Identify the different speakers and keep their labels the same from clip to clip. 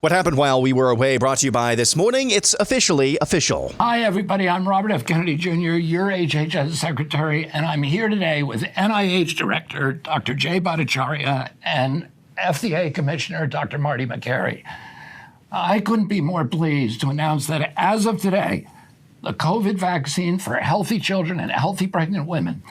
Speaker 1: What happened while we were away brought to you by This Morning. It's officially official.
Speaker 2: Hi, everybody. I'm Robert F. Kennedy Jr., your HHS Secretary, and I'm here today with NIH Director Dr. Jay Bhattacharya and FDA Commissioner Dr. Marty Makary. I couldn't be more pleased to announce that as of today, the COVID vaccine for healthy children and healthy pregnant women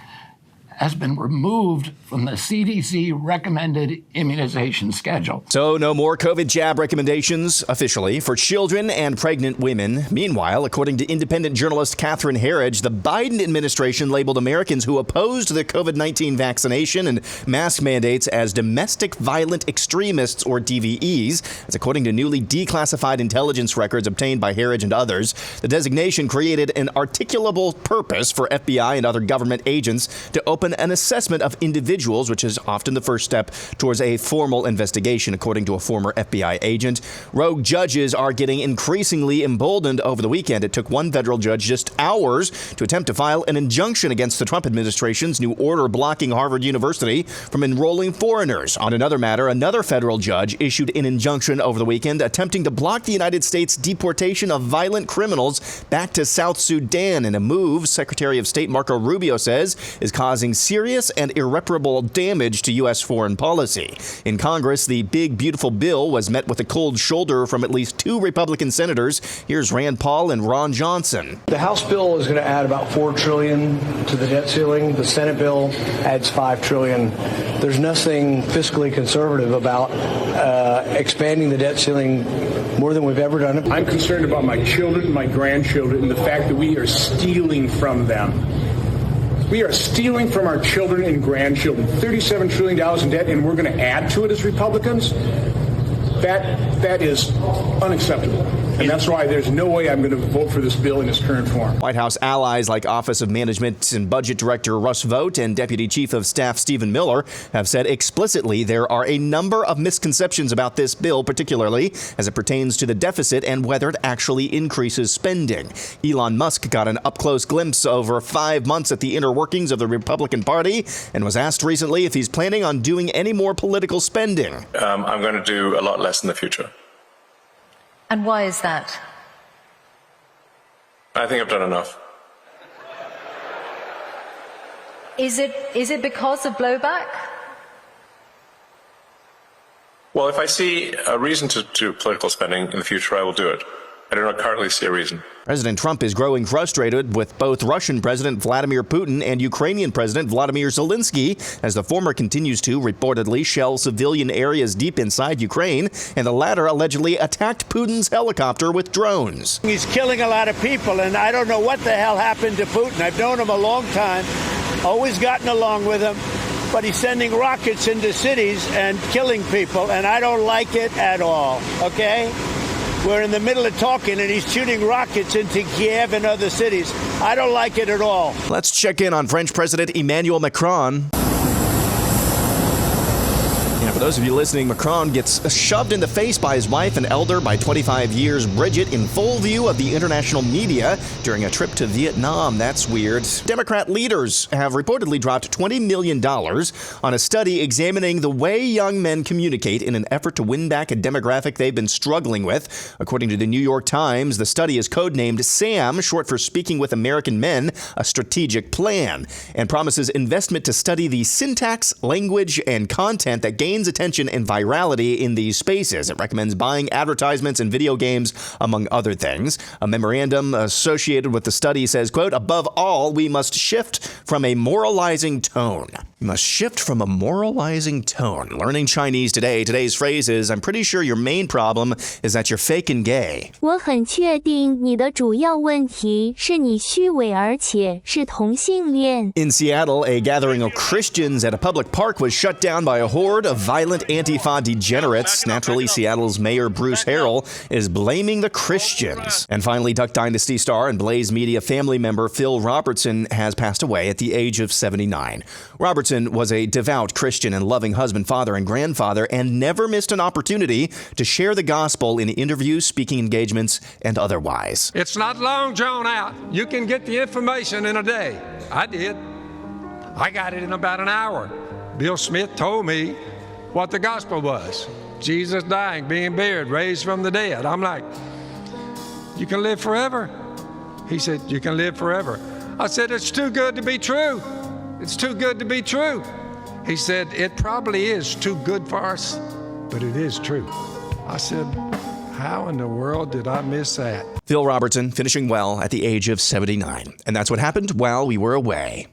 Speaker 2: has been removed from the CDC recommended immunization schedule.
Speaker 1: So no more COVID jab recommendations officially for children and pregnant women. Meanwhile, according to independent journalist Catherine Herridge, the Biden administration labeled Americans who opposed the COVID-19 vaccination and mask mandates as domestic violent extremists, or DVEs. That's according to newly declassified intelligence records obtained by Herridge and others. The designation created an articulable purpose for FBI and other government agents to open an assessment of individuals, which is often the first step towards a formal investigation, according to a former FBI agent. Rogue judges are getting increasingly emboldened over the weekend. It took one federal judge just hours to attempt to file an injunction against the Trump administration's new order blocking Harvard University from enrolling foreigners. On another matter, another federal judge issued an injunction over the weekend attempting to block the United States deportation of violent criminals back to South Sudan in a move Secretary of State Marco Rubio says is causing serious and irreparable damage to U.S. foreign policy. In Congress, the big, beautiful bill was met with a cold shoulder from at least two Republican senators. Here's Rand Paul and Ron Johnson.
Speaker 3: The House bill is going to add about $4 trillion to the debt ceiling. The Senate bill adds $5 trillion. There's nothing fiscally conservative about expanding the debt ceiling more than we've ever done it.
Speaker 4: I'm concerned about my children, my grandchildren, and the fact that we are stealing from them. We are stealing from our children and grandchildren. $37 trillion in debt, and we're going to add to it as Republicans? That is unacceptable. And that's why there's no way I'm going to vote for this bill in its current form.
Speaker 1: White House allies like Office of Management and Budget Director Russ Vought and Deputy Chief of Staff Stephen Miller have said explicitly there are a number of misconceptions about this bill, particularly as it pertains to the deficit and whether it actually increases spending. Elon Musk got an up-close glimpse over 5 months at the inner workings of the Republican Party and was asked recently if he's planning on doing any more political spending.
Speaker 5: I'm going to do a lot less in the future.
Speaker 6: And why is that?
Speaker 5: I think I've done enough.
Speaker 6: Is it because of blowback?
Speaker 5: Well, if I see a reason to do political spending in the future, I will do it. I do not currently see a reason.
Speaker 1: President Trump is growing frustrated with both Russian President Vladimir Putin and Ukrainian President Vladimir Zelensky as the former continues to reportedly shell civilian areas deep inside Ukraine, and the latter allegedly attacked Putin's helicopter with drones.
Speaker 7: He's killing a lot of people, and I don't know what the hell happened to Putin. I've known him a long time, always gotten along with him, but he's sending rockets into cities and killing people, and I don't like it at all, okay? We're in the middle of talking, and he's shooting rockets into Kiev and other cities. I don't like it at all.
Speaker 1: Let's check in on French President Emmanuel Macron. For those of you listening, Macron gets shoved in the face by his wife and elder by 25 years, Bridget, in full view of the international media during a trip to Vietnam. That's weird. Democrat leaders have reportedly dropped $20 million on a study examining the way young men communicate in an effort to win back a demographic they've been struggling with. According to the New York Times, the study is codenamed SAM, short for Speaking with American Men, a Strategic Plan, and promises investment to study the syntax, language, and content that gains attention and virality in these spaces. It recommends buying advertisements and video games, among other things. A memorandum associated with the study says, quote, above all, we must shift from a moralizing tone. We must shift from a moralizing tone. Learning Chinese today. Today's phrase is, I'm pretty sure your main problem is that you're fake and gay.
Speaker 8: 我很确定你的主要问题是你虚伪而且是同性恋.
Speaker 1: In Seattle, a gathering of Christians at a public park was shut down by a horde of violent Antifa degenerates. Naturally, Seattle's Mayor Bruce Harrell is blaming the Christians. And finally, Duck Dynasty star and Blaze Media family member Phil Robertson has passed away at the age of 79. Robertson was a devout Christian and loving husband, father, and grandfather, and never missed an opportunity to share the gospel in interviews, speaking engagements, and otherwise.
Speaker 9: It's not long drawn out. You can get the information in a day. I did. I got it in about an hour. Bill Smith told me what the gospel was. Jesus dying, being buried, raised from the dead. I'm like, you can live forever? He said, you can live forever. I said, it's too good to be true. It's too good to be true. He said, it probably is too good for us, but it is true. I said, how in the world did I miss that?
Speaker 1: Phil Robertson finishing well at the age of 79. And that's what happened while we were away.